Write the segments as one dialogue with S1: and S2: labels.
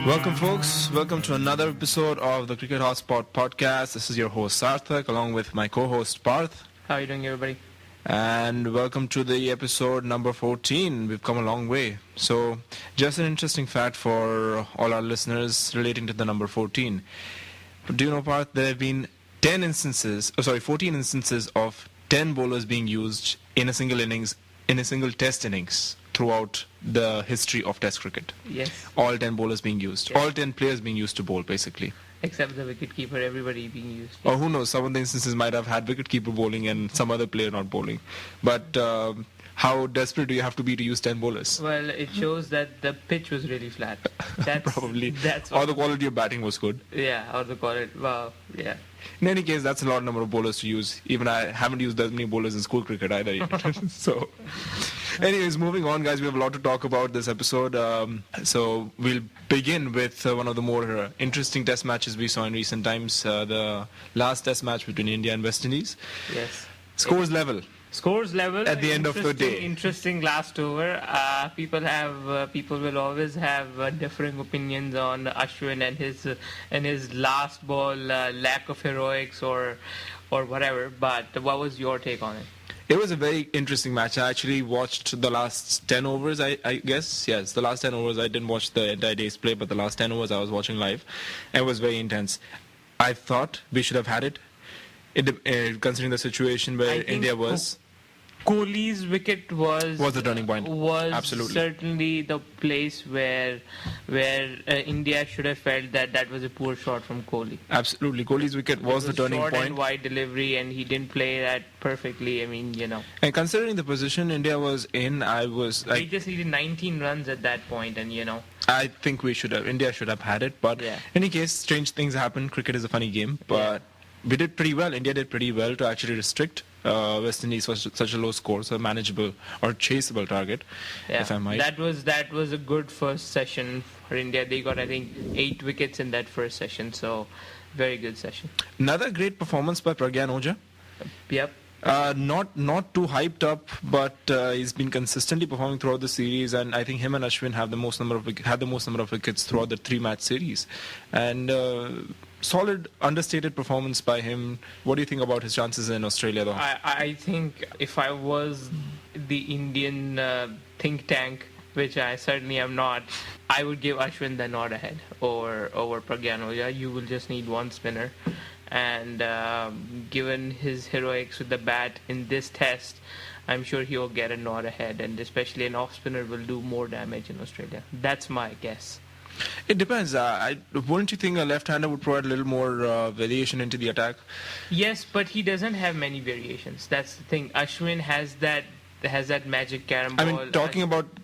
S1: Welcome, folks. Welcome to another episode of the Cricket Hotspot podcast. This is your host, Sarthak, along with my co-host, Parth.
S2: How are you doing, everybody?
S1: And welcome to the episode number 14. We've come a long way. So, just an interesting fact for all our listeners relating to the number 14. Do you know, Parth, there have been 14 instances of 10 bowlers being used in a single innings, in a single test innings throughout the history of test cricket.
S2: Yes.
S1: All 10 bowlers being used.
S2: Yes.
S1: All 10 players being used to bowl, basically.
S2: Except the wicketkeeper, everybody being used.
S1: Or who knows, some of the instances might have had wicketkeeper bowling and some other player not bowling. But how desperate do you have to be to use 10 bowlers?
S2: Well, it shows that the pitch was really flat.
S1: Probably.
S2: That's
S1: or the quality of batting was good.
S2: Yeah, or the quality. Wow, yeah.
S1: In any case, that's a lot number of bowlers to use. Even I haven't used that many bowlers in school cricket either yet. So, anyways, moving on, guys, we have a lot to talk about this episode. So we'll begin with one of the more interesting test matches we saw in recent times. The last test match between India and West Indies.
S2: Yes.
S1: Scores level.
S2: Scores level
S1: at the end of the day.
S2: Interesting last over. People will always have differing opinions on Ashwin and his last ball lack of heroics or whatever. But what was your take on it?
S1: It was a very interesting match. I actually watched the last 10 overs, I guess. Yes, the last 10 overs. I didn't watch the entire day's play, but the last 10 overs I was watching live. It was very intense. I thought we should have had it. Considering the situation where India was.
S2: Kohli's wicket was
S1: the turning point.
S2: Was
S1: absolutely
S2: certainly the place where India should have felt that was a poor shot from Kohli.
S1: Absolutely, Kohli's wicket was the turning
S2: short
S1: point.
S2: And wide delivery, and he didn't play that perfectly. I mean, you know.
S1: And considering the position India was in,
S2: we just needed 19 runs at that point, and you know.
S1: I think India should have had it, but in any case, strange things happen. Cricket is a funny game, but we did pretty well. India did pretty well to actually restrict West Indies for such a low score, so a manageable or chaseable target, if I might.
S2: That was a good first session for India. They got, I think, 8 wickets in that first session, so very good session.
S1: Another great performance by Pragyan Ojha.
S2: Yep.
S1: Not too hyped up, but he's been consistently performing throughout the series, and I think him and Ashwin had the most number of wickets throughout the 3-match series, and solid understated performance by him. What do you think about his chances in Australia, though?
S2: I think if I was the Indian think tank, which I certainly am not, I would give Ashwin the nod ahead over Pragyan Ojha. You will just need one spinner. And given his heroics with the bat in this test, I'm sure he'll get a nod ahead, and especially an off-spinner will do more damage in Australia. That's my guess.
S1: It depends. Wouldn't you think a left-hander would provide a little more variation into the attack?
S2: Yes, but he doesn't have many variations. That's the thing. Ashwin has that magic carom ball.
S1: I mean, talking about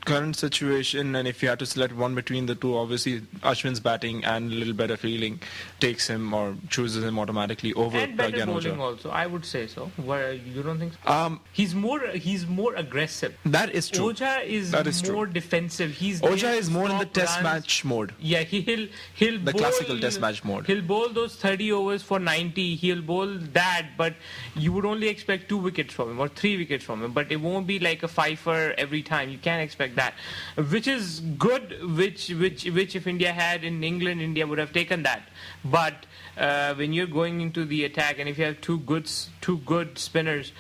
S1: current situation, and if you had to select one between the two, obviously Ashwin's batting and a little better fielding takes him or chooses him automatically over
S2: and better
S1: Pragyan
S2: bowling
S1: Ojha.
S2: Also, I would say so. You don't think so? He's more aggressive.
S1: That is true.
S2: Ojha is more defensive.
S1: Ojha is more in the test match mode.
S2: Yeah, he'll
S1: the classical test match mode.
S2: He'll bowl those 30 overs for 90. He'll bowl that, but you would only expect 2 wickets from him or 3 wickets from him. But it won't be like a fifer every time. You can't expect that, which is good. Which if India had in England, India would have taken that. But when you're going into the attack, and if you have two good spinners,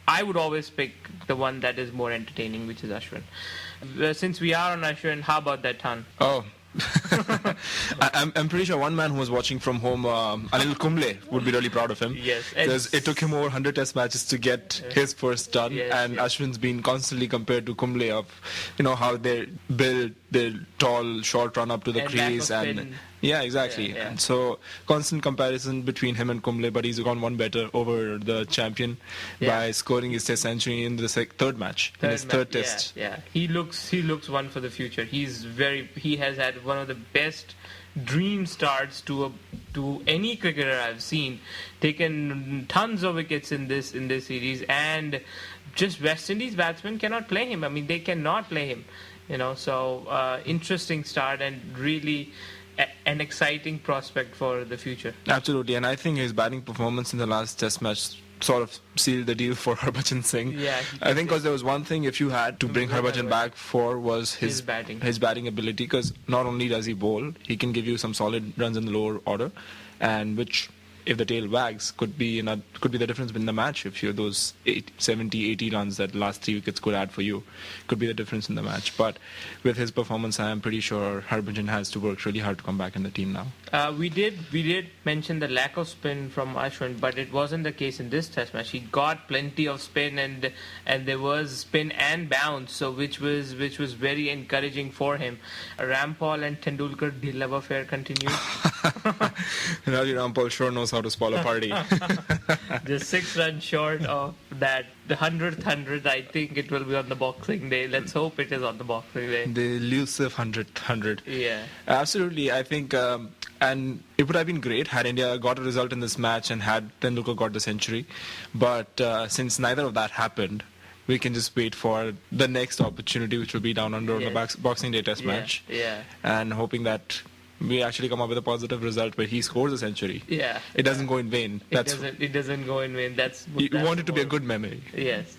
S2: I would always pick the one that is more entertaining, which is Ashwin. Since we are on Ashwin, how about that ton?
S1: Oh. I'm pretty sure one man who was watching from home, Anil Kumble, would be really proud of him.
S2: Yes,
S1: because it took him over 100 test matches to get his first ton, and Ashwin's been constantly compared to Kumble of, how they build their tall, short run up to the crease, and exactly. And so constant comparison between him and Kumble, but he's gone one better over the champion by scoring his test century in the third match, in his third test.
S2: Yeah, he looks one for the future. He has had one of the best dream starts to any cricketer I've seen. Taken tons of wickets in this series, and just West Indies batsmen cannot play him. I mean, they cannot play him. So interesting start, and really an exciting prospect for the future.
S1: Absolutely, and I think his batting performance in the last test match sort of sealed the deal for Harbhajan Singh.
S2: Yeah,
S1: I think because there was one thing if you had to bring Harbhajan back for was
S2: his batting.
S1: his batting ability, because not only does he bowl, he can give you some solid runs in the lower order, and which, if the tail wags, could be the difference in the match. If you're those 70, 80 runs that last 3 wickets could add for you, could be the difference in the match. But with his performance, I am pretty sure Harbhajan has to work really hard to come back in the team now.
S2: We did mention the lack of spin from Ashwin, but it wasn't the case in this test match. He got plenty of spin, and there was spin and bounce, so which was very encouraging for him. Rampal and Tendulkar love affair continued.
S1: Ravi Rampal sure knows how to spoil a party.
S2: Just 6 runs short of that, the 100th. I think it will be on the Boxing Day. Let's hope it is on the Boxing Day.
S1: The elusive 100th.
S2: Yeah.
S1: Absolutely. I think, and it would have been great had India got a result in this match and had Tendulkar got the century. But since neither of that happened, we can just wait for the next opportunity, which will be down under on the Boxing Day test match.
S2: Yeah.
S1: And hoping that we actually come up with a positive result where he scores a century.
S2: Yeah.
S1: It doesn't go in vain.
S2: It doesn't go in vain.
S1: You want it to be a good memory.
S2: Yes.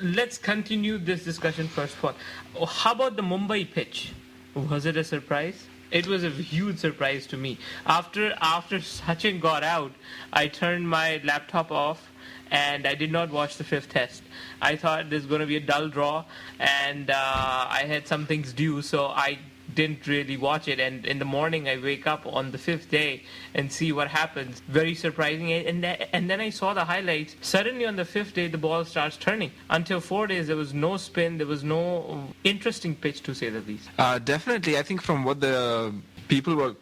S2: Let's continue this discussion first of all. How about the Mumbai pitch? Was it a surprise? It was a huge surprise to me. After Sachin got out, I turned my laptop off and I did not watch the 5th test. I thought there's going to be a dull draw, and I had some things due, so I didn't really watch it. And in the morning I wake up on the 5th day and see what happens. Very surprising. And then I saw the highlights. Suddenly on the 5th day the ball starts turning. Until 4 days there was no spin, there was no interesting pitch, to say the least.
S1: Definitely. I think from what the people were,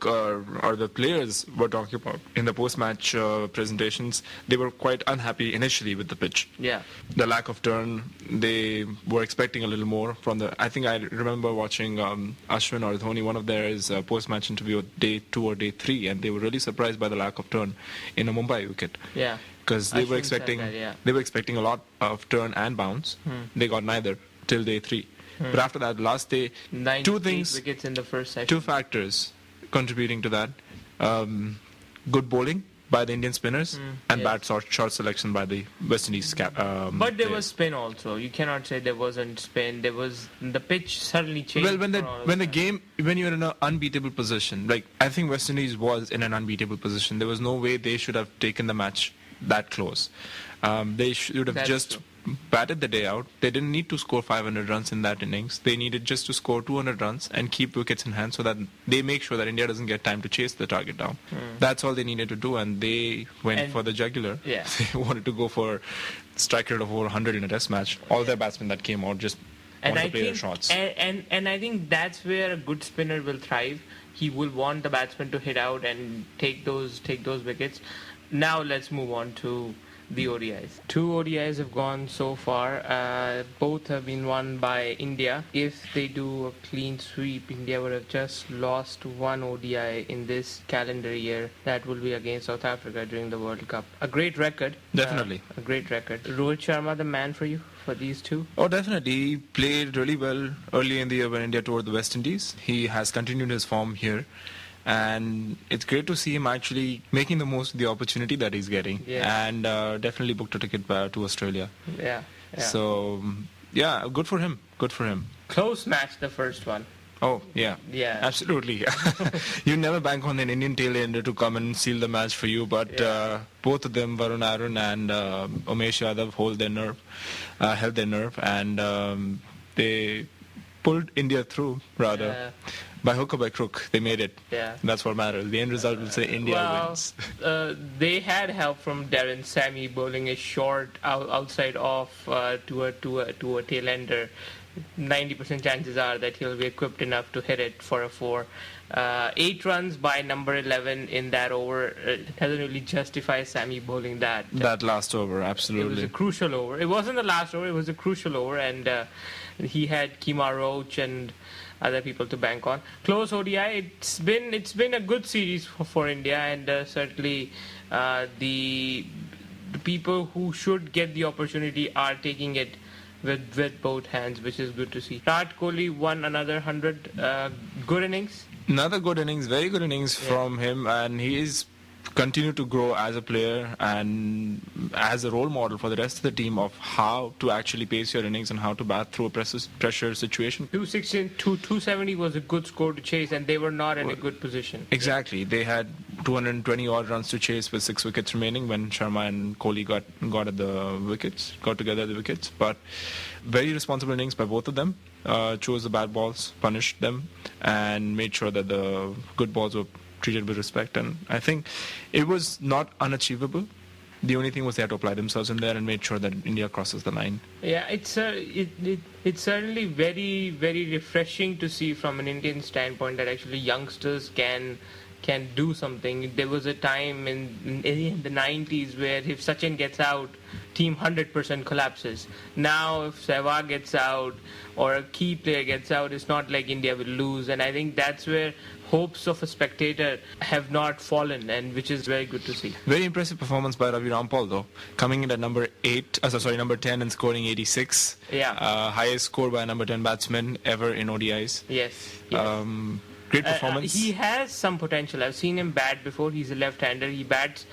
S1: or the players were talking about in the post-match presentations, they were quite unhappy initially with the pitch.
S2: Yeah.
S1: The lack of turn, they were expecting a little more from the... I think I remember watching Ashwin or Dhoni, one of theirs post-match interview day 2 or day 3, and they were really surprised by the lack of turn in a Mumbai wicket.
S2: Yeah.
S1: Because they were expecting they were expecting a lot of turn and bounce. They got neither till day 3. But after that, last day,
S2: 8 wickets in the first session.
S1: 2 factors contributing to that. Good bowling by the Indian spinners and bad short selection by the West Indies
S2: but there was spin also. You cannot say there wasn't spin. There was... The pitch suddenly changed.
S1: Well, when you're in an unbeatable position, like I think West Indies was in an unbeatable position, there was no way they should have taken the match that close. They should have just batted the day out. They didn't need to score 500 runs in that innings. They needed just to score 200 runs and keep wickets in hand so that they make sure that India doesn't get time to chase the target down. That's all they needed to do, and they went for the jugular.
S2: Yeah.
S1: They wanted to go for strike rate of over 100 in a test match. All their batsmen that came out just wanted to play their shots.
S2: And I think that's where a good spinner will thrive. He will want the batsman to hit out and take those wickets. Now let's move on to the ODIs. 2 ODIs have gone so far. Both have been won by India. If they do a clean sweep, India would have just lost 1 ODI in this calendar year. That will be against South Africa during the World Cup. A great record.
S1: Definitely.
S2: A great record. Rohit Sharma, the man for you for these 2?
S1: Oh, definitely. He played really well early in the year when India toured the West Indies. He has continued his form here. And it's great to see him actually making the most of the opportunity that he's getting.
S2: Yeah.
S1: And definitely booked a ticket to Australia.
S2: Yeah.
S1: So, yeah, good for him. Good for him.
S2: Close match, the first one.
S1: Oh, yeah.
S2: Yeah.
S1: Absolutely. You never bank on an Indian tail-ender to come and seal the match for you, but both of them, Varun Aaron and Umesh Yadav, held their nerve, and they pulled India through, rather. By hook or by crook, they made it.
S2: Yeah.
S1: That's what matters. The end result will say India wins.
S2: They had help from Darren Sammy bowling a short outside off to a tail ender. 90% chances are that he'll be equipped enough to hit it for a 4. 8 runs by number 11 in that over. It doesn't really justify Sammy bowling that.
S1: That last over, absolutely.
S2: It was a crucial over. It wasn't the last over, it was a crucial over, and he had Kemar Roach and other people to bank on. Close ODI, it's been a good series for India, and certainly the people who should get the opportunity are taking it with both hands, which is good to see. Virat Kohli won another 100. Good innings.
S1: Another good innings, very good innings from him, and he is continue to grow as a player and as a role model for the rest of the team of how to actually pace your innings and how to bat through a pressure situation.
S2: 270 was a good score to chase, and they were not in a good position.
S1: Exactly. They had 220 odd runs to chase with 6 wickets remaining when Sharma and Kohli got together at the wickets. But very responsible innings by both of them. Chose the bad balls, punished them, and made sure that the good balls were treated with respect. And I think it was not unachievable. The only thing was they had to apply themselves in there and made sure that India crosses the line.
S2: Yeah, it's certainly very, very refreshing to see from an Indian standpoint that actually youngsters can do something. There was a time in the 90s where if Sachin gets out, team 100% collapses. Now if Sehwag gets out or a key player gets out, it's not like India will lose. And I think that's where hopes of a spectator have not fallen, and which is very good to see.
S1: Very impressive performance by Ravi Rampal though, coming in at number 10 and scoring 86.
S2: Yeah.
S1: Highest score by a number 10 batsman ever in ODIs.
S2: Yes.
S1: Great performance.
S2: He has some potential. I've seen him bat before. He's a left-hander. He bats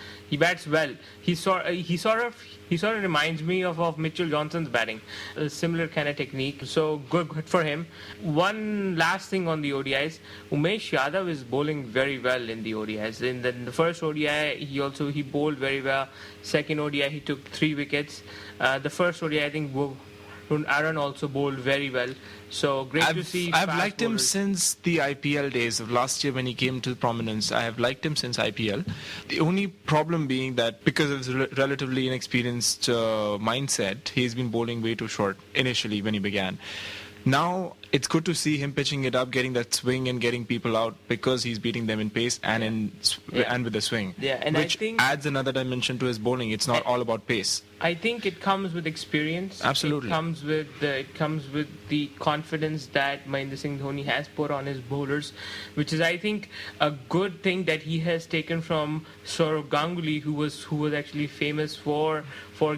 S2: well. He sort of reminds me of Mitchell Johnson's batting. A similar kind of technique. So good for him. One last thing on the ODIs. Umesh Yadav is bowling very well in the ODIs. In the first ODI, he bowled very well. Second ODI, he took 3 wickets. The first ODI, I think Aaron also bowled very well. So great to see.
S1: I've liked him since the IPL days of last year when he came to prominence. I have liked him since IPL. The only problem being that because of his relatively inexperienced mindset, he's been bowling way too short initially when he began. Now it's good to see him pitching it up, getting that swing and getting people out because he's beating them in pace and and with the swing.
S2: Yeah, and
S1: which
S2: I think
S1: adds another dimension to his bowling. It's not all about pace.
S2: I think it comes with experience.
S1: Absolutely.
S2: It comes with the confidence that Mahendra Singh Dhoni has put on his bowlers, which is, I think, a good thing that he has taken from Sourav Ganguly, who was actually famous for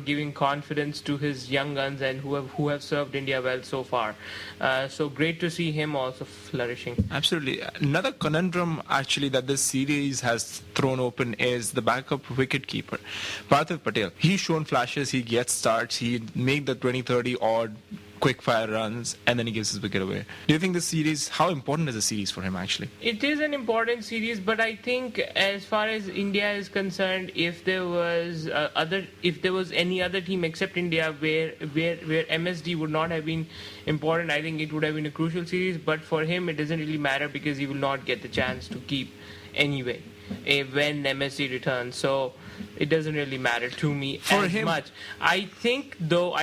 S2: giving confidence to his young guns and who have served India well so far. So great to see him also flourishing.
S1: Absolutely. Another conundrum actually that this series has thrown open is the backup wicketkeeper, Parthiv Patel. He's shown flashes, he gets starts, he make the 20-30 odd quick fire runs, and then he gives his wicket away. Do you think this series, how important is the series for him actually?
S2: It is an important series, but I think as far as India is concerned, if there was any other team except India where MSD would not have been important, I think it would have been a crucial series. But for him, it doesn't really matter because he will not get the chance to keep anyway when MSD returns. So it doesn't really matter to me much. I think though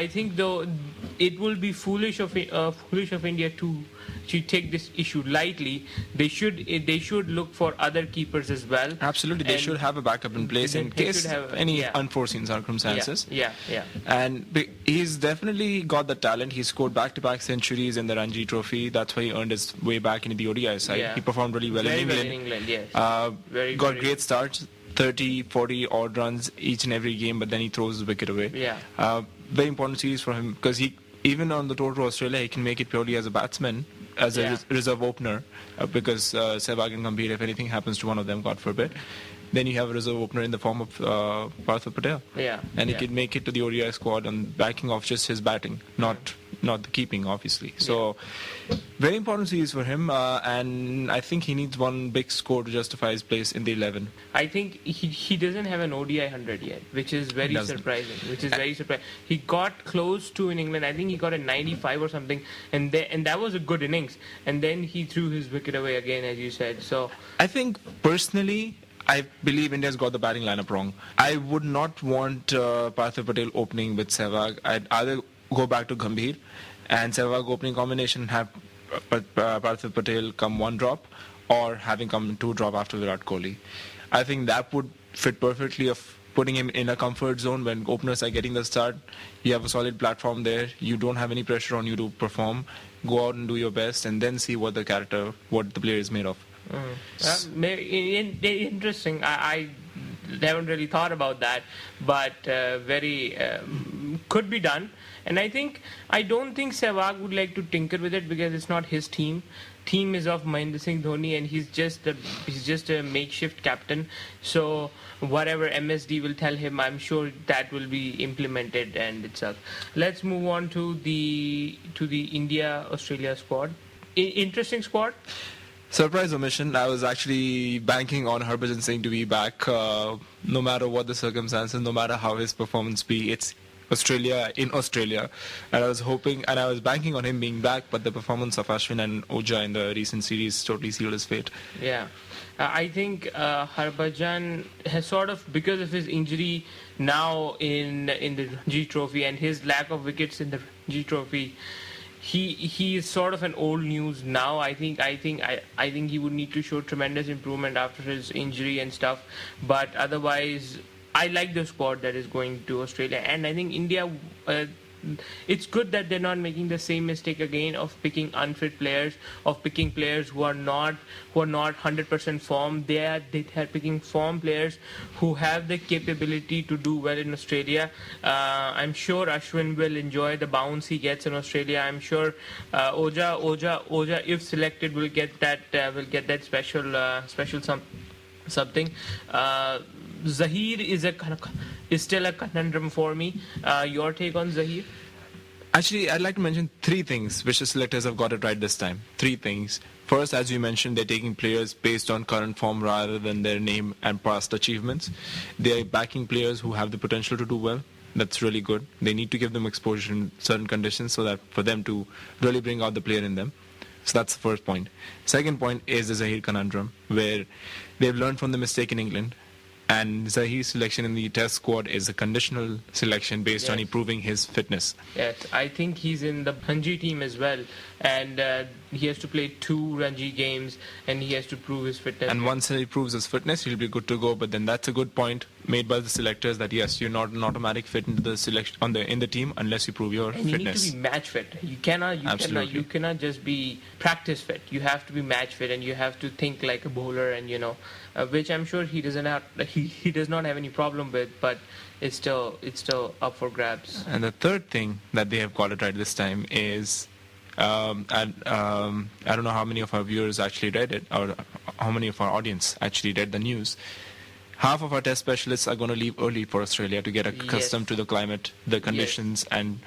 S2: it will be foolish of India to take this issue lightly. They should look for other keepers as well.
S1: Absolutely, they should have a backup in place in case any unforeseen circumstances.
S2: Yeah.
S1: And he's definitely got the talent. He scored back-to-back centuries in the Ranji Trophy. That's why he earned his way back into the ODI side. Yeah. He performed really well in England.
S2: Well in England, yes.
S1: Got great starts. 30, 40 odd runs each and every game, but then he throws his wicket away.
S2: Yeah.
S1: Very important series for him because even on the tour to Australia, he can make it purely as a batsman, as a reserve opener, because Sehwag and Gambhir, if anything happens to one of them, God forbid, then you have a reserve opener in the form of Parthiv Patel.
S2: Yeah.
S1: And he can make it to the ODI squad on backing off just his batting, not the keeping, obviously. So, very important series for him, and I think he needs one big score to justify his place in the 11.
S2: I think he doesn't have an ODI 100 yet, which is very surprising. He got close to in England. I think he got a 95 or something, and that was a good innings. And then he threw his wicket away again, as you said. So
S1: I think personally, I believe India's got the batting lineup wrong. I would not want Parthiv Patel opening with Sehwag. I'd either go back to Gambhir and Sehwag opening combination, have Parthiv Patel come one drop, or having come two drop after Virat Kohli. I think that would fit perfectly of putting him in a comfort zone when openers are getting the start. You have a solid platform there. You don't have any pressure on you to perform. Go out and do your best, and then see what the player is made of.
S2: Interesting. I haven't really thought about that, but very could be done. And I don't think Sehwag would like to tinker with it because it's not his team. team is of Mahendra Singh Dhoni, and he's just a makeshift captain. So whatever MSD will tell him, I'm sure that will be implemented and itself. Let's move on to the India Australia squad. Interesting squad.
S1: Surprise omission. I was actually banking on Harbhajan Singh to be back, no matter what the circumstances, no matter how his performance be. It's Australia in Australia, and I was hoping and I was banking on him being back, but the performance of Ashwin and Oja in the recent series totally sealed his fate.
S2: Yeah. I think Harbhajan has sort of, because of his injury now in the Ranji Trophy and his lack of wickets in the Ranji Trophy, he is sort of an old news now. I think he would need to show tremendous improvement after his injury and stuff. But otherwise, I like the squad that is going to Australia, and I think India. It's good that they're not making the same mistake again of picking unfit players, of picking players who are not 100% form. They are picking form players who have the capability to do well in Australia. I'm sure Ashwin will enjoy the bounce he gets in Australia. I'm sure Oja, if selected, will get that special something. Zahir is still a conundrum for me. Your take on Zahir?
S1: Actually, I'd like to mention three things which the selectors have got it right this time. Three things. First, as you mentioned, they're taking players based on current form rather than their name and past achievements. They're backing players who have the potential to do well. That's really good. They need to give them exposure in certain conditions so that for them to really bring out the player in them. So that's the first point. Second point is the Zahir conundrum, where they've learned from the mistake in England. And Zahir's selection in the test squad is a conditional selection based on improving his fitness.
S2: Yes, I think he's in the Ranji team as well. And he has to play 2 Ranji games and he has to prove his fitness.
S1: And once he proves his fitness, he'll be good to go. But then that's a good point made by the selectors that yes, you're not an automatic fit into the selection in the team unless you prove your fitness.
S2: You need to be match fit. You cannot just be practice fit. You have to be match fit and you have to think like a bowler, and which I'm sure he doesn't have. He does not have any problem with, but it's still up for grabs.
S1: And the third thing that they have got it right this time is, I don't know how many of our viewers actually read it, or how many of our audience actually read the news. Half of our test specialists are going to leave early for Australia to get accustomed to the climate, the conditions, and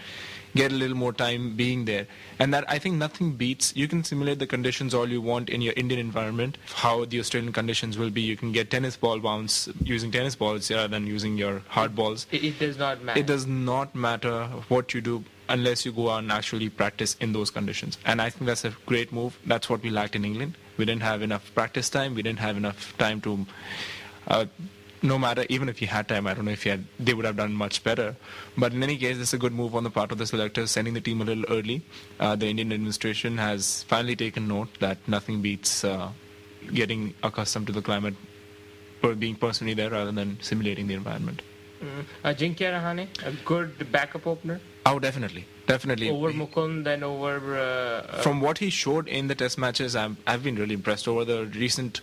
S1: get a little more time being there. And that, I think, nothing beats. You can simulate the conditions all you want in your Indian environment, how the Australian conditions will be. You can get tennis ball bounce using tennis balls rather than using your hard balls.
S2: It does not matter.
S1: It does not matter what you do unless you go out and actually practice in those conditions. And I think that's a great move. That's what we lacked in England. We didn't have enough practice time. We didn't have enough time to... no matter, even if he had time, I don't know if they would have done much better. But in any case, it's a good move on the part of the selectors, sending the team a little early. The Indian administration has finally taken note that nothing beats getting accustomed to the climate, being personally there rather than simulating the environment.
S2: Ajinkya Rahane, a good backup opener?
S1: Oh, definitely. Over
S2: Mukund and over...
S1: From what he showed in the test matches, I've been really impressed over the recent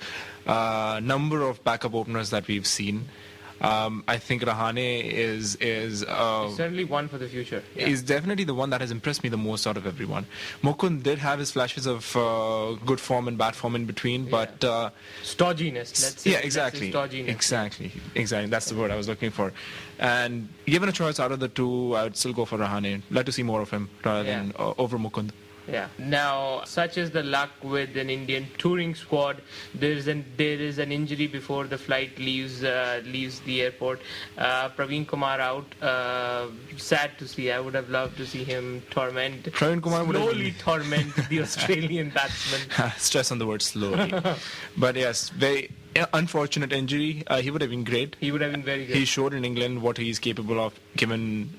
S1: number of backup openers that we've seen. I think Rahane is
S2: certainly one for the future. Yeah.
S1: Is definitely the one that has impressed me the most out of everyone. Mukund did have his flashes of good form and bad form in between, but
S2: stodginess.
S1: Exactly. That's the word I was looking for. And given a choice out of the two, I would still go for Rahane. Like to see more of him rather than over Mukund.
S2: Yeah. Now, such is the luck with an Indian touring squad. There is an injury before the flight leaves the airport. Praveen Kumar out. Sad to see. I would have loved to see him torment the Australian batsman.
S1: Stress on the word slowly. But yes, very unfortunate injury. He would have been great.
S2: He would have been very good.
S1: He showed in England what he's capable of given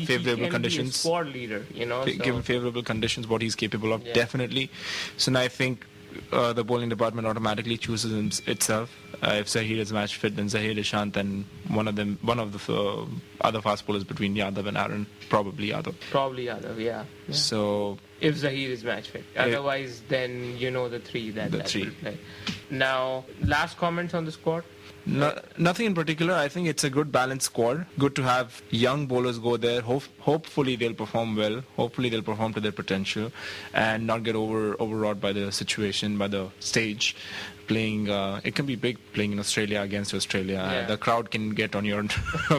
S1: favorable conditions.
S2: Be a squad leader,
S1: Given favorable conditions, what he's capable of, definitely. So now I think the bowling department automatically chooses itself. If Zahir is match fit, then Zahir, Ishant, and one of the other fast bowlers between Yadav and Aaron, probably Yadav.
S2: Yeah.
S1: So
S2: if Zahir is match fit. Otherwise, then the three that will play. Now, last comments on the squad?
S1: No, nothing in particular. I think it's a good balanced squad. Good to have young bowlers go there. Hopefully they'll perform well. Hopefully they'll perform to their potential and not get overwrought by the situation, by the stage. Playing, it can be big playing in Australia against Australia.
S2: Yeah.
S1: The crowd can get on your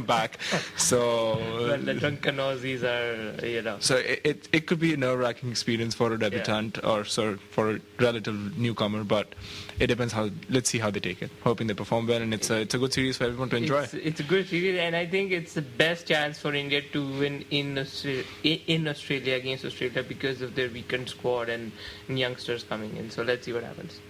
S1: back. So
S2: well, the drunken Aussies are,
S1: So it could be a nerve-wracking experience for a debutant or for a relative newcomer, but it depends let's see how they take it. Hoping they perform well, and it's a good series for everyone to enjoy.
S2: It's a good series, and I think it's the best chance for India to win in Australia against Australia because of their weakened squad and youngsters coming in. So let's see what happens.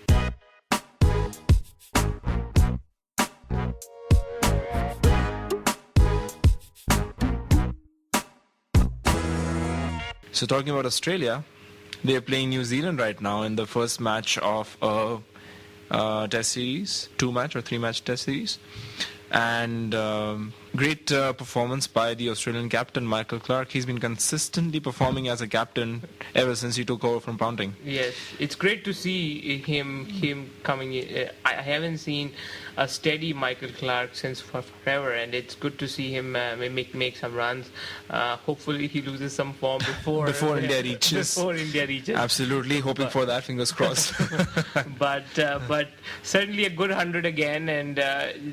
S1: So talking about Australia, they are playing New Zealand right now in the first match of a test series, 2-match or 3-match test series. And great performance by the Australian captain, Michael Clarke. He's been consistently performing as a captain ever since he took over from Ponting.
S2: Yes, it's great to see him coming in. I haven't seen a steady Michael Clarke since forever, and it's good to see him make some runs. Hopefully he loses some form before
S1: India reaches.
S2: Before India reaches.
S1: Absolutely, hoping for that. Fingers crossed.
S2: but certainly a good 100 again, and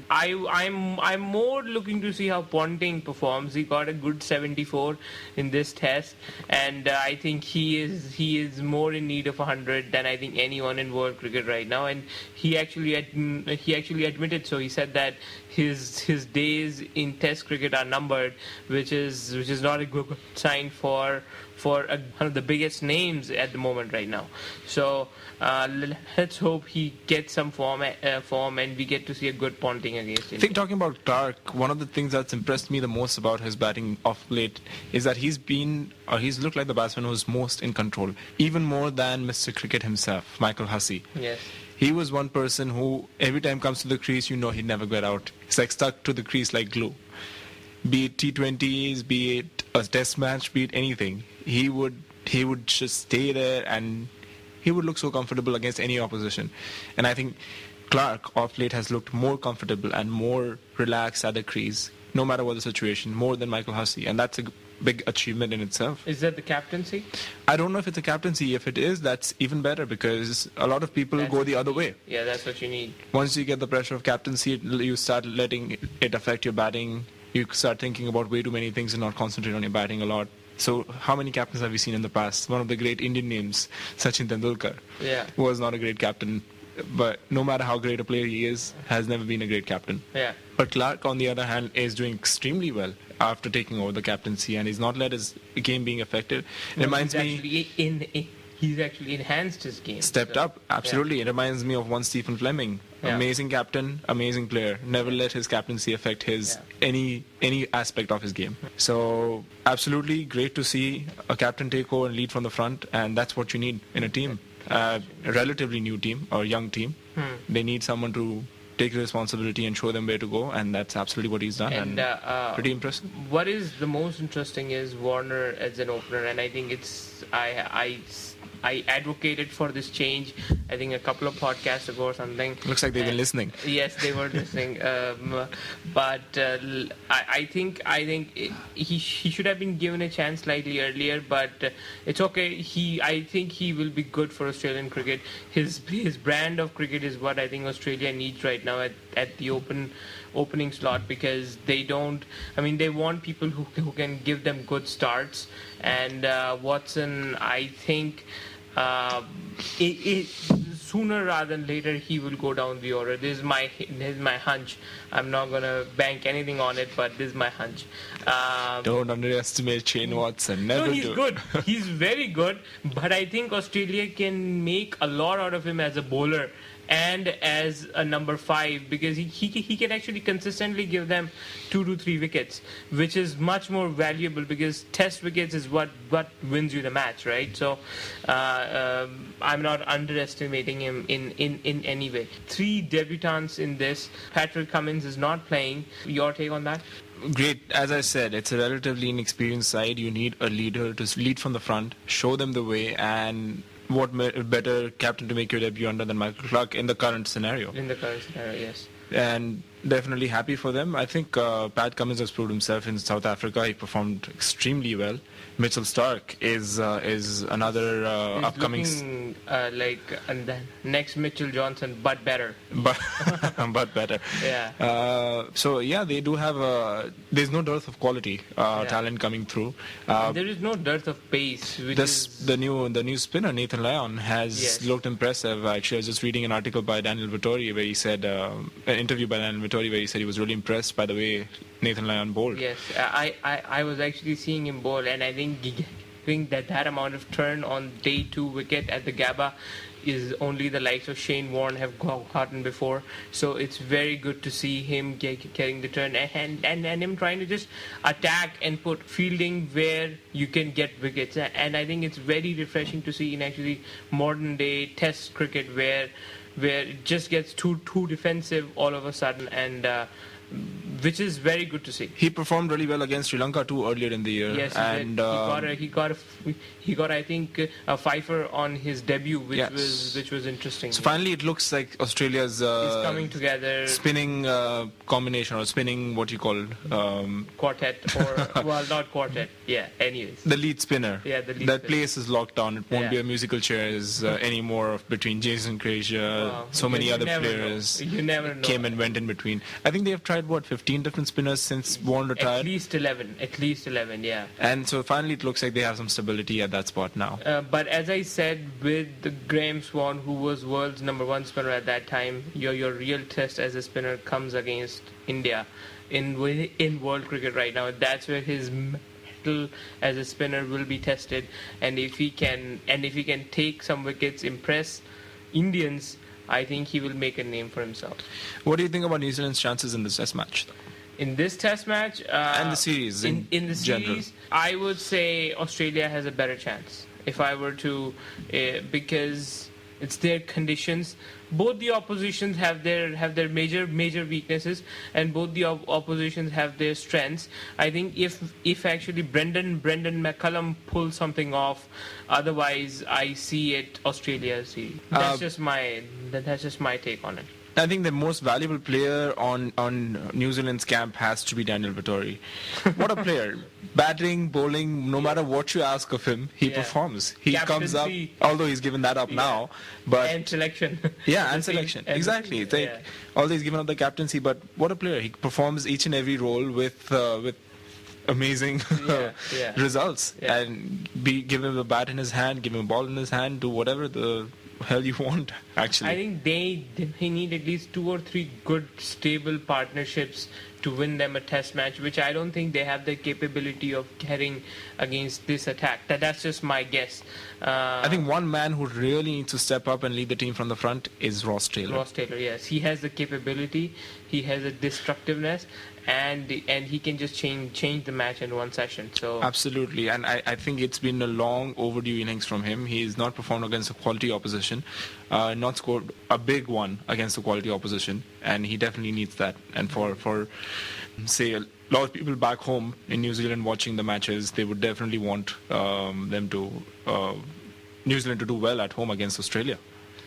S2: I'm more looking to see how Ponting performs. He got a good 74 in this test, and I think he is more in need of 100 than I think anyone in world cricket right now. And he actually admitted so. He said that his days in Test cricket are numbered, which is not a good sign for one of the biggest names at the moment right now. So let's hope he gets some form and we get to see a good Ponting against India.
S1: I think talking about Clarke, one of the things that's impressed me the most about his batting of late is that he's looked like the batsman who's most in control, even more than Mr. Cricket himself, Michael Hussey.
S2: Yes.
S1: He was one person who every time comes to the crease, he'd never get out. He's like stuck to the crease like glue. Be it T20s, be it a test match, be it anything. He would just stay there and he would look so comfortable against any opposition. And I think Clarke of late has looked more comfortable and more relaxed at the crease, no matter what the situation, more than Michael Hussey. And that's a big achievement in itself.
S2: Is that the captaincy?
S1: I don't know if it's a captaincy. If it is, that's even better because a lot of people go the other way.
S2: Yeah, that's what you need.
S1: Once you get the pressure of captaincy, you start letting it affect your batting. You start thinking about way too many things and not concentrate on your batting a lot. So how many captains have we seen in the past? One of the great Indian names, Sachin Tendulkar, was not a great captain. But no matter how great a player he is, has never been a great captain.
S2: Yeah.
S1: But Clarke, on the other hand, is doing extremely well after taking over the captaincy, and he's not let his game being affected.
S2: He's actually enhanced his game.
S1: Stepped up, absolutely. Yeah. It reminds me of one Stephen Fleming. Yeah. Amazing captain, amazing player. Never let his captaincy affect his any aspect of his game. So absolutely great to see a captain take over and lead from the front, and that's what you need in a team. A relatively new team or young team. They need someone to take the responsibility and show them where to go, and that's absolutely what he's done, and pretty impressive.
S2: What is the most interesting is Warner as an opener, and I think I advocated for this change, I think a couple of podcasts ago or something.
S1: Looks like they've been listening.
S2: Yes, they were listening. But I think he should have been given a chance slightly earlier, but it's okay. I think he will be good for Australian cricket. His brand of cricket is what I think Australia needs right now at the opening slot, because they want people who can give them good starts, and Watson, I think sooner rather than later he will go down the order. This is my hunch. I'm not gonna bank anything on it, but this is my hunch.
S1: Don't underestimate Shane Watson. Never
S2: he's
S1: do.
S2: Good. He's very good, but I think Australia can make a lot out of him as a bowler and as a number 5, because he can actually consistently give them 2 to 3 wickets, which is much more valuable, because test wickets is what wins you the match, right? So I'm not underestimating him in any way. 3 debutants in this. Patrick Cummins is not playing. Your take on that?
S1: Great. As I said, it's a relatively inexperienced side. You need a leader to lead from the front, show them the way, and what better captain to make your debut under than Michael Clark in the current scenario.
S2: In the current scenario, yes.
S1: And definitely happy for them. I think Pat Cummins has proved himself in South Africa. He performed extremely well. Mitchell Stark is another upcoming...
S2: Looking, and then next Mitchell Johnson, but better.
S1: but better.
S2: Yeah.
S1: So yeah, they do have there's no dearth of quality talent coming through.
S2: There is no dearth of pace.
S1: The new spinner Nathan Lyon has looked impressive. Actually, I was just reading an article by Daniel Vittori where he said an interview by Daniel Vittori where he said he was really impressed by the way Nathan Lyon bowled.
S2: Yes, I was actually seeing him bowl, and I think that amount of turn on day 2 wicket at the Gabba is only the likes of Shane Warne have gotten before. So it's very good to see him getting the turn and him trying to just attack and put fielding where you can get wickets. And I think it's very refreshing to see in actually modern day Test cricket where it just gets too defensive all of a sudden, and which is very good to see.
S1: He performed really well against Sri Lanka too earlier in the year.
S2: Yes,
S1: and
S2: he got I think a fifer on his debut, which was interesting.
S1: So finally, it looks like Australia's
S2: is coming together.
S1: Spinning combination or spinning what you call
S2: quartet or well, not quartet. Yeah. Anyways.
S1: The lead spinner.
S2: Yeah, the lead.
S1: That
S2: spinner.
S1: place is locked down. It won't be a musical chairs anymore between Jason Krejcia, so many other players.
S2: You never know.
S1: Came and went in between. I think they have tried 15 different spinners since Warne retired.
S2: At least 11, yeah.
S1: And so finally it looks like they have some stability at that spot now.
S2: But as I said, with Graham Swan, who was world's number 1 spinner at that time, your real test as a spinner comes against India in world cricket right now. That's where his mettle as a spinner will be tested, and if he can take some wickets, impress Indians, I think he will make a name for himself.
S1: What do you think about New Zealand's chances in this test match, though?
S2: In this test match?
S1: And the series in
S2: the
S1: general.
S2: series, I would say Australia has a better chance. If I were to... because it's their conditions. Both the oppositions have their major weaknesses, and both the oppositions have their strengths. I think if actually Brendan McCullum pulls something off, otherwise I see it Australia series. That's just my take on it.
S1: I think the most valuable player on New Zealand's camp has to be Daniel Vittori. What a player. Batting, bowling, no matter what you ask of him, he performs. He comes up, although he's given that up now. But
S2: and selection.
S1: Yeah, and selection. Exactly. Although he's given up the captaincy, but what a player. He performs each and every role with amazing results. Yeah. And give him a bat in his hand, give him a ball in his hand, do whatever the hell you want, actually.
S2: I think they need at least 2 or 3 good, stable partnerships to win them a test match, which I don't think they have the capability of getting against this attack. That's just my guess.
S1: I think one man who really needs to step up and lead the team from the front is Ross Taylor.
S2: Ross Taylor, yes. He has the capability, he has a destructiveness, and he can just change the match in one session. So
S1: absolutely, and I think it's been a long overdue innings from him. He has not performed against a quality opposition, not scored a big one against a quality opposition, and he definitely needs that. And for say a lot of people back home in New Zealand watching the matches, they would definitely want New Zealand to do well at home against Australia.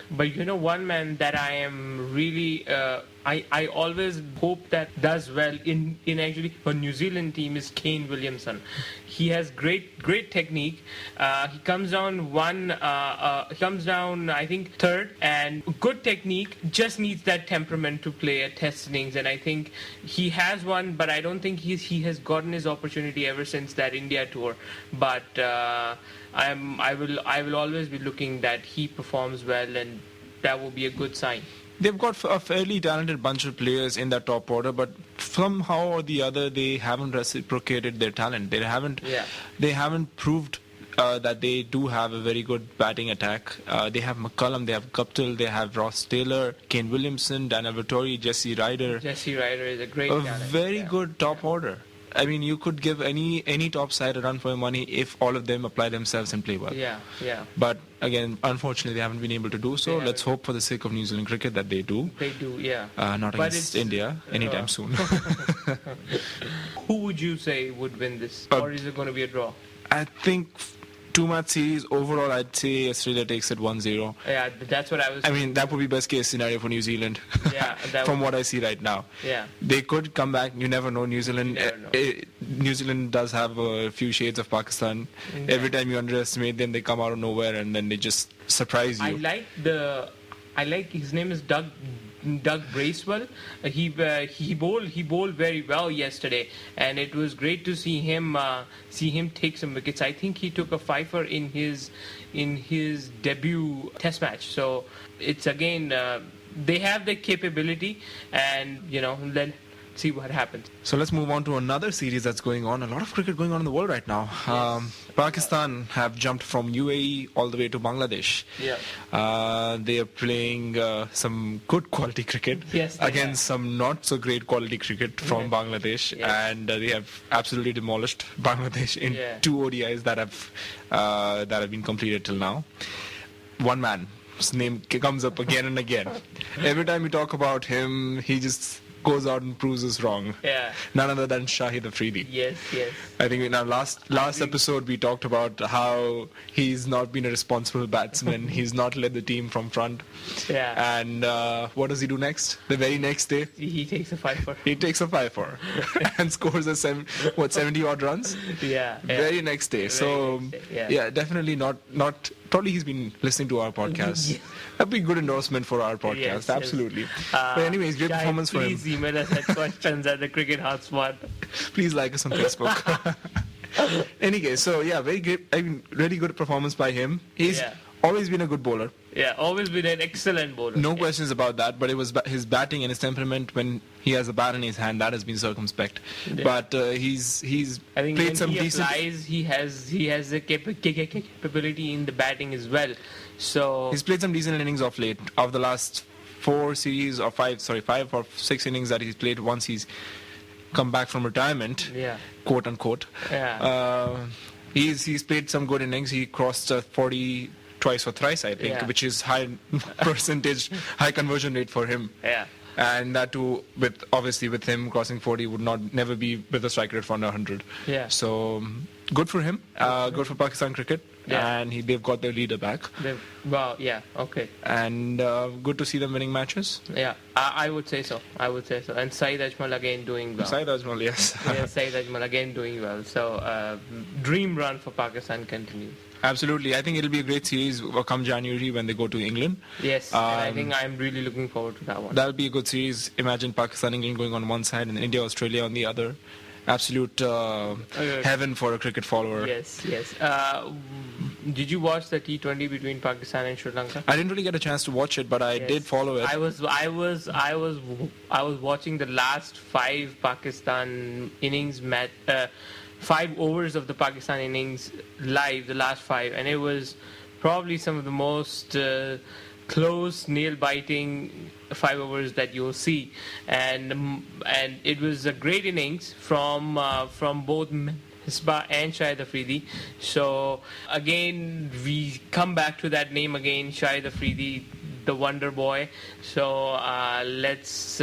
S2: But one man that I am really, I always hope that does well in actually a New Zealand team is Kane Williamson. He has great technique. He comes down I think third, and good technique, just needs that temperament to play at test innings, and I think he has one, but I don't think he has gotten his opportunity ever since that India tour. But I will always be looking that he performs well, and that will be a good sign.
S1: They've got a fairly talented bunch of players in that top order, but somehow or the other they haven't reciprocated their talent. They haven't proved that they do have a very good batting attack. They have McCullum, they have Guptill, they have Ross Taylor, Kane Williamson, Daniel Vittori, Jesse Ryder.
S2: Jesse Ryder is a great talent.
S1: Very good top order. I mean, you could give any top side a run for your money if all of them apply themselves and play well.
S2: Yeah, yeah.
S1: But again, unfortunately, they haven't been able to do so.
S2: They
S1: Let's hope for the sake of New Zealand cricket that they do.
S2: They do, yeah.
S1: Not
S2: But
S1: against
S2: it's-
S1: India anytime soon.
S2: Who would you say would win this? Or is it going to be a draw?
S1: I think two-match series overall, I'd say Australia takes it 1-0.
S2: Yeah, that's what I was.
S1: I mean, that would be best case scenario for New Zealand.
S2: Yeah, that
S1: from
S2: would-
S1: what I see right now.
S2: Yeah.
S1: They could come back. You never know. New Zealand.
S2: never know.
S1: New Zealand does have a few shades of Pakistan.
S2: Yeah.
S1: Every time you underestimate them, they come out of nowhere and then they just surprise you.
S2: I like his name is Doug Bracewell. He bowled very well yesterday, and it was great to see him take some wickets. I think he took a fifer in his debut Test match. So it's again they have the capability, and then see what happens.
S1: So let's move on to another series that's going on. A lot of cricket going on in the world right now. Pakistan have jumped from UAE all the way to Bangladesh.
S2: Yeah.
S1: They are playing some good quality cricket
S2: Yes, they
S1: against some not so great quality cricket from Bangladesh,
S2: Yes.
S1: and they have absolutely demolished Bangladesh in
S2: Yeah.
S1: 2 ODIs that have been completed till now. One man, his name comes up again and again. Every time we talk about him, he just goes out and proves us wrong.
S2: Yeah.
S1: None other than Shahid Afridi.
S2: Yes.
S1: I think in our last episode we talked about how he's not been a responsible batsman. He's not led the team from front.
S2: Yeah.
S1: And what does he do next? The very next day,
S2: He takes a fifer.
S1: he takes a 5-4 and scores 70 odd runs.
S2: Yeah.
S1: Very next day. So
S2: next day, yeah.
S1: definitely not. Probably he's been listening to our podcast.
S2: Yeah.
S1: That'd be good endorsement for our podcast.
S2: Yes.
S1: Absolutely. But anyways, great
S2: Shahid,
S1: performance for him.
S2: Please email us at questions@thecricket hotspot.
S1: Please like us on Facebook. Any case, so yeah, very great. I mean, really good performance by him. He's
S2: Yeah.
S1: always been a good bowler.
S2: Yeah, always been an excellent bowler.
S1: No
S2: Yeah.
S1: questions about that. But it was his batting and his temperament when he has a bat in his hand that has been circumspect.
S2: Yeah.
S1: But he's
S2: I think
S1: played
S2: when
S1: some
S2: he
S1: decent.
S2: applies, he has the capability in the batting as well. So
S1: He's played some decent innings of late. Of the last 5 or 6 innings that he's played once he's come back from retirement,
S2: yeah,
S1: quote unquote.
S2: yeah,
S1: He's played some good innings. He crossed 40 twice or thrice, I think,
S2: Yeah.
S1: which is high high conversion rate for him.
S2: yeah.
S1: And that too, obviously with him crossing 40 would never be with a strike rate for under 100.
S2: Yeah.
S1: So good for him. Good for Pakistan cricket.
S2: Yeah.
S1: And they've got their leader back.
S2: Well, yeah, okay.
S1: And good to see them winning matches.
S2: Yeah, I would say so. And Saeed Ajmal again doing well.
S1: Saeed Ajmal, yes.
S2: Yeah, Saeed Ajmal again doing well. So dream run for Pakistan continues.
S1: Absolutely. I think it'll be a great series come January when they go to England.
S2: Yes, and I think I'm really looking forward to that one.
S1: That'll be a good series. Imagine Pakistan, England going on one side and India, Australia on the other. Absolute heaven for a cricket follower.
S2: Yes. Did you watch the T20 between Pakistan and Sri Lanka?
S1: I didn't really get a chance to watch it, but I
S2: Yes.
S1: did follow it.
S2: I was watching the last 5 Pakistan innings 5 overs of the Pakistan innings live, the last 5, and it was probably some of the most close, nail-biting 5 overs that you'll see, and it was a great innings from both Misbah and Shahid Afridi. So again, we come back to that name again, Shahid Afridi, the Wonder Boy. So let's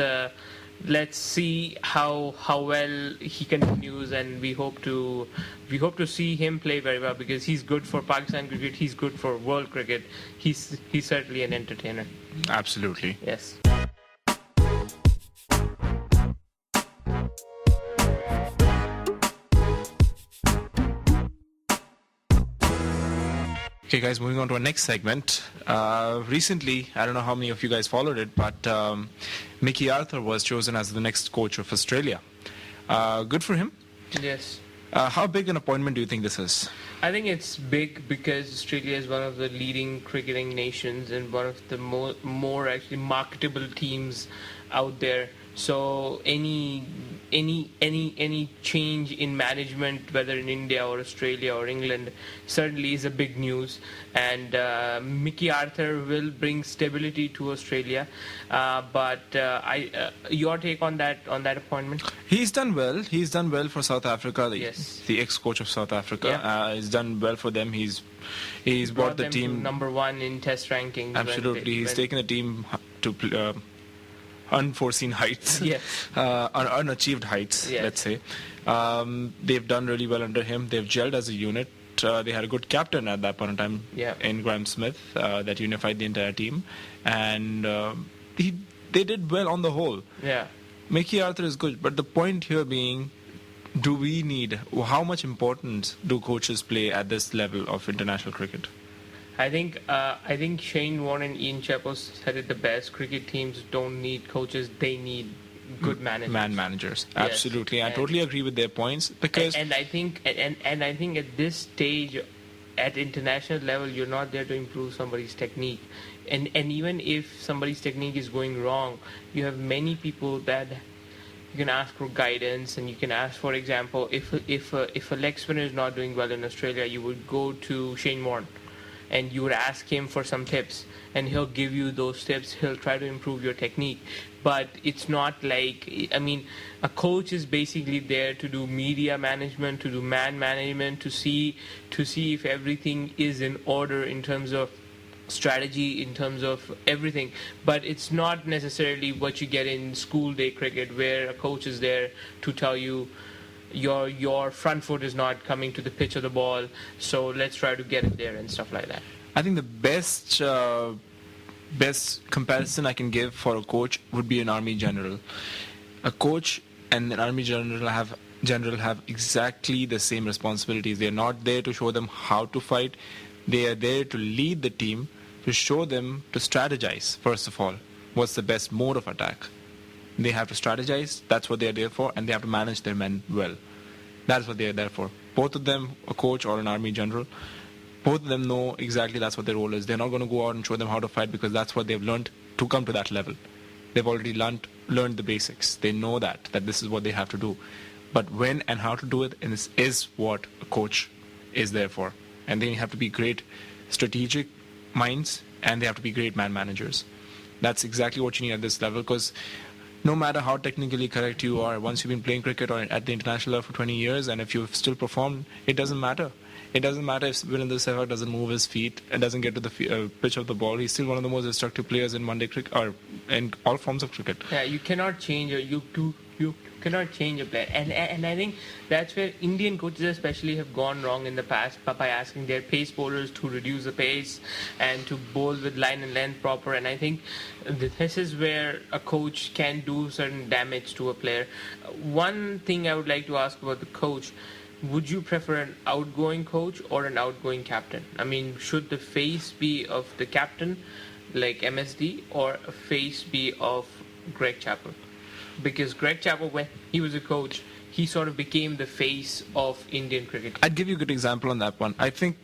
S2: see how well he continues, and we hope to see him play very well, because he's good for Pakistan cricket, he's good for world cricket, he's certainly an entertainer.
S1: Absolutely.
S2: Yes.
S1: Okay, guys, moving on to our next segment. Recently, I don't know how many of you guys followed it, but Mickey Arthur was chosen as the next coach of Australia. Good for him.
S2: Yes.
S1: How big an appointment do you think this is?
S2: I think it's big because Australia is one of the leading cricketing nations and one of the more actually marketable teams out there. So any change in management, whether in India or Australia or England, certainly is a big news. And Mickey Arthur will bring stability to Australia. Your take on that appointment?
S1: He's done well. He's done well for South Africa.
S2: Yes.
S1: The ex-coach of South Africa.
S2: Yeah.
S1: He's done well for them. He's brought the
S2: them
S1: team
S2: to number one in Test rankings.
S1: Absolutely, he's taken the team to unforeseen heights,
S2: Yes.
S1: Unachieved heights.
S2: Yes.
S1: Let's say they've done really well under him. They've gelled as a unit. They had a good captain at that point in time in Graham Smith that unified the entire team, and they did well on the whole.
S2: Yeah.
S1: Mickey Arthur is good, but the point here being, how much importance do coaches play at this level of international cricket?
S2: I think Shane Warne and Ian Chappell said it the best. Cricket teams don't need coaches; they need good managers.
S1: Managers,
S2: Yes.
S1: absolutely. I totally agree with their points because
S2: and I think at this stage, at international level, you're not there to improve somebody's technique, and even if somebody's technique is going wrong, you have many people that you can ask for guidance, and you can ask, for example, if a leg spinner is not doing well in Australia, you would go to Shane Warne and you would ask him for some tips, and he'll give you those tips. He'll try to improve your technique. But it's not like, I mean, a coach is basically there to do media management, to do man management, to see if everything is in order in terms of strategy, in terms of everything. But it's not necessarily what you get in school day cricket, where a coach is there to tell you your front foot is not coming to the pitch of the ball, so let's try to get it there and stuff like that.
S1: I think the best comparison I can give for a coach would be an army general. A coach and an army general have exactly the same responsibilities. They are not there to show them how to fight. They are there to lead the team, to show them to strategize. First of all, what's the best mode of attack? They have to strategize. That's what they are there for, and they have to manage their men well. That's what they are there for. Both of them, a coach or an army general, both of them know exactly that's what their role is. They're not going to go out and show them how to fight because that's what they've learned to come to that level. They've already learned the basics. They know that this is what they have to do. But when and how to do it is what a coach is there for. And they have to be great strategic minds, and they have to be great man managers. That's exactly what you need at this level, because no matter how technically correct you are, once you've been playing cricket or at the international level for 20 years, and if you've still performed, it doesn't matter. It doesn't matter if Virender Sehwag doesn't move his feet and doesn't get to the pitch of the ball. He's still one of the most destructive players in one-day cricket, or in all forms of cricket.
S2: Yeah, you cannot change you cannot change a player, and I think that's where Indian coaches especially have gone wrong in the past by asking their pace bowlers to reduce the pace and to bowl with line and length proper. And I think this is where a coach can do certain damage to a player. One thing I would like to ask about the coach: would you prefer an outgoing coach or an outgoing captain? I mean, should the face be of the captain, like MSD, or a face be of Greg Chappell? Because Greg Chappell, when he was a coach, he sort of became the face of Indian cricket.
S1: I'd give you a good example on that one. I think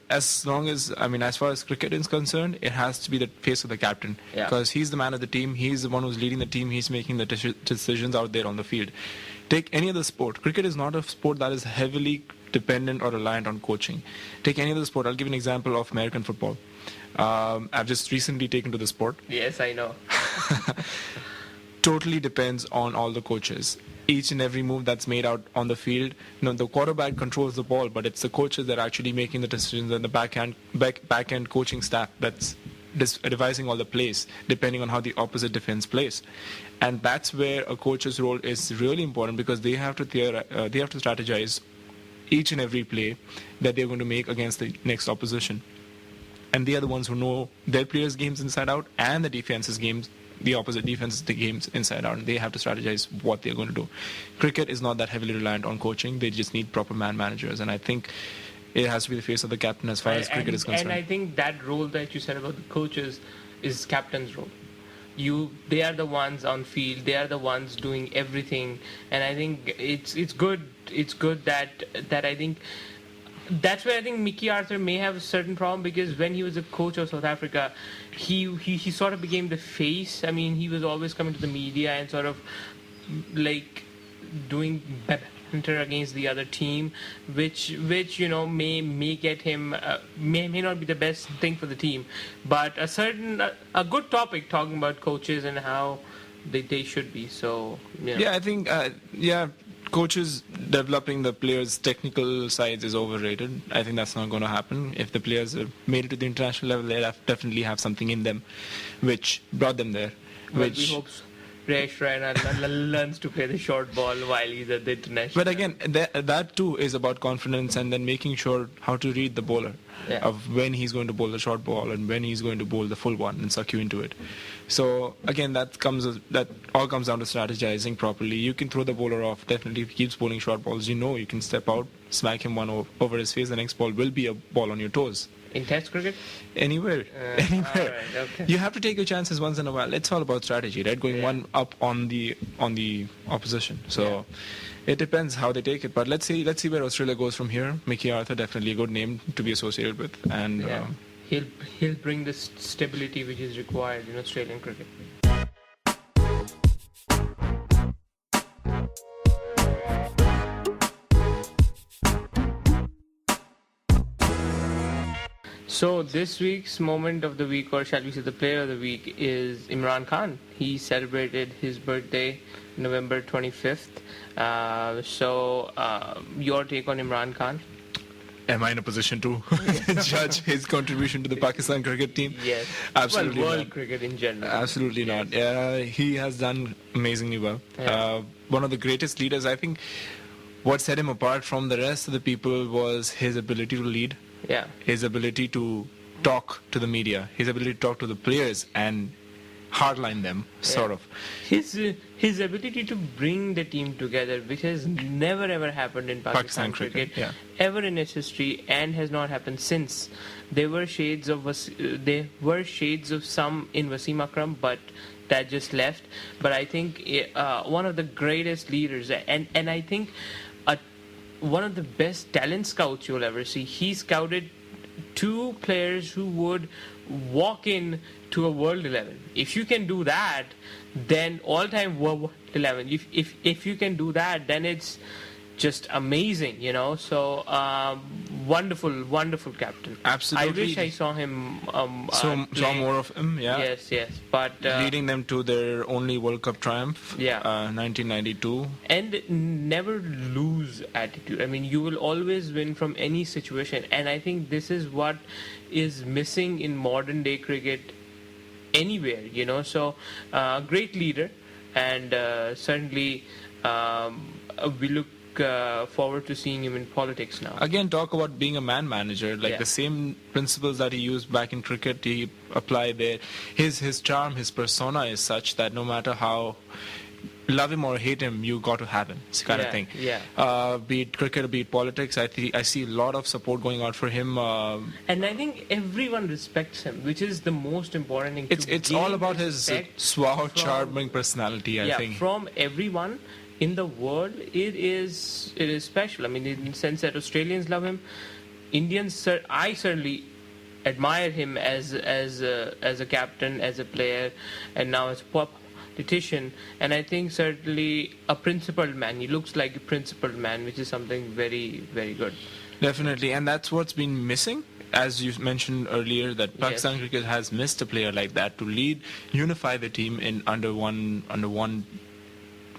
S1: as far as cricket is concerned, it has to be the face of the captain.
S2: Yeah.
S1: Because he's the man of the team. He's the one who's leading the team. He's making the decisions out there on the field. Take any other sport. Cricket is not a sport that is heavily dependent or reliant on coaching. Take any other sport. I'll give you an example of American football. I've just recently taken to the sport.
S2: Yes, I know.
S1: Totally depends on all the coaches. Each and every move that's made out on the field, the quarterback controls the ball, but it's the coaches that are actually making the decisions, and the back end coaching staff that's devising all the plays depending on how the opposite defense plays. And that's where a coach's role is really important, because they have to strategize each and every play that they're going to make against the next opposition. And they are the ones who know their players' games inside out and the opposite defense's games inside out, and they have to strategize what they're going to do. Cricket is not that heavily reliant on coaching. They just need proper man managers, and I think it has to be the face of the captain as far as cricket is concerned.
S2: And I think that role that you said about the coaches is captain's role. They are the ones on field. They are the ones doing everything, and I think it's good. It's good that I think That's where I think Mickey Arthur may have a certain problem, because when he was a coach of South Africa, he sort of became the face. I mean, he was always coming to the media and sort of like doing banter against the other team, which may get him may not be the best thing for the team. But a good topic talking about coaches and how they should be. So
S1: Yeah, I think coaches developing the players' technical sides is overrated. I think that's not going to happen. If the players have made it to the international level, they definitely have something in them which brought them there.
S2: we hope Resh Raina learns to play the short ball while he's at the international.
S1: But again, that too is about confidence and then making sure how to read the bowler, of when he's going to bowl the short ball and when he's going to bowl the full one and suck you into it. So again, that all comes down to strategizing properly. You can throw the bowler off. Definitely, if he keeps bowling short balls, you can step out, smack him one over his face. The next ball will be a ball on your toes.
S2: In Test cricket?
S1: Anywhere.
S2: Right, okay.
S1: You have to take your chances once in a while. It's all about strategy, right? Going one up on the opposition. So it depends how they take it. But let's see where Australia goes from here. Mickey Arthur, definitely a good name to be associated with, and
S2: he'll bring the stability which is required in Australian cricket. So this week's moment of the week, or shall we say the player of the week, is Imran Khan. He celebrated his birthday November 25th. Your take on Imran Khan?
S1: Am I in a position to judge his contribution to the Pakistan cricket team?
S2: Yes.
S1: Absolutely
S2: world
S1: not.
S2: cricket in general.
S1: Absolutely not. He has done amazingly well.
S2: Yeah.
S1: One of the greatest leaders. I think what set him apart from the rest of the people was his ability to lead.
S2: Yeah.
S1: His ability to talk to the media, his ability to talk to the players and hardline them, sort of.
S2: His ability to bring the team together, which has never ever happened in Pakistan cricket, ever in its history, and has not happened since. There were shades of some in Wasim Akram, but that just left. But I think one of the greatest leaders, and I think one of the best talent scouts you'll ever see. He scouted two players who would walk in to a World 11. If you can do that, then all-time World 11. If you can do that, then it's just amazing, So wonderful captain.
S1: Absolutely.
S2: I wish I saw him.
S1: Saw more of him. Yeah.
S2: Yes. But
S1: leading them to their only World Cup triumph. 1992.
S2: And never lose attitude. I mean, you will always win from any situation, and I think this is what is missing in modern day cricket anywhere. So great leader, and certainly we look forward to seeing him in politics now.
S1: Again, talk about being a man manager. The same principles that he used back in cricket, he applied there. His charm, his persona is such that no matter how love him or hate him, you got to have him. It's kind of thing. Be it cricket or be it politics, I see a lot of support going out for him.
S2: And I think everyone respects him, which is the most important thing.
S1: It's all about his suave, charming personality, I think.
S2: From everyone in the world, it is special. I mean, in the sense that Australians love him, Indians. I certainly admire him as a captain, as a player, and now as a politician. And I think certainly a principled man. He looks like a principled man, which is something very, very good.
S1: Definitely, and that's what's been missing. As you mentioned earlier, that Pakistan cricket has missed a player like that to lead, unify the team in under one.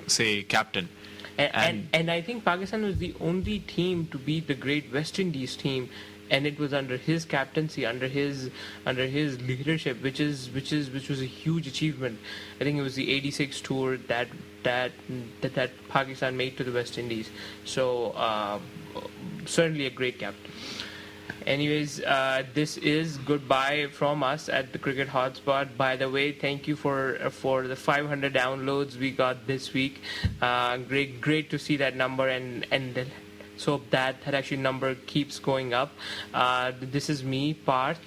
S1: Say captain,
S2: and I think Pakistan was the only team to beat the great West Indies team, and it was under his captaincy, under his leadership, which was a huge achievement. I think it was the '86 tour that Pakistan made to the West Indies. So certainly a great captain. Anyways, this is goodbye from us at the Cricket Hotspot. By the way, thank you for the 500 downloads we got this week. Great to see that number, and so that actually number keeps going up. This is me, Parth.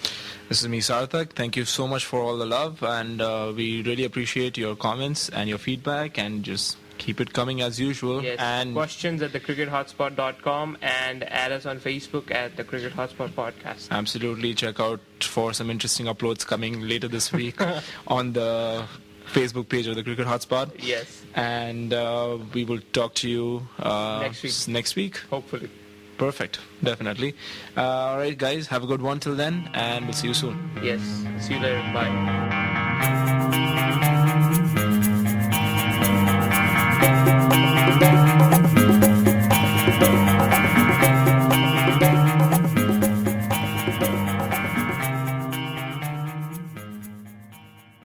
S1: This is me, Sarthak. Thank you so much for all the love, and we really appreciate your comments and your feedback, and just Keep it coming as usual.
S2: Yes.
S1: And
S2: Questions at thecrickethotspot.com and add us on Facebook at the Cricket Hotspot Podcast.
S1: absolutely check out for some interesting uploads coming later this week on the Facebook page of the Cricket Hotspot.
S2: Yes.
S1: And we will talk to you
S2: Next week. Hopefully.
S1: Perfect. Definitely. All right, guys. Have a good one till then, and we'll see you soon.
S2: Yes. See you later. Bye.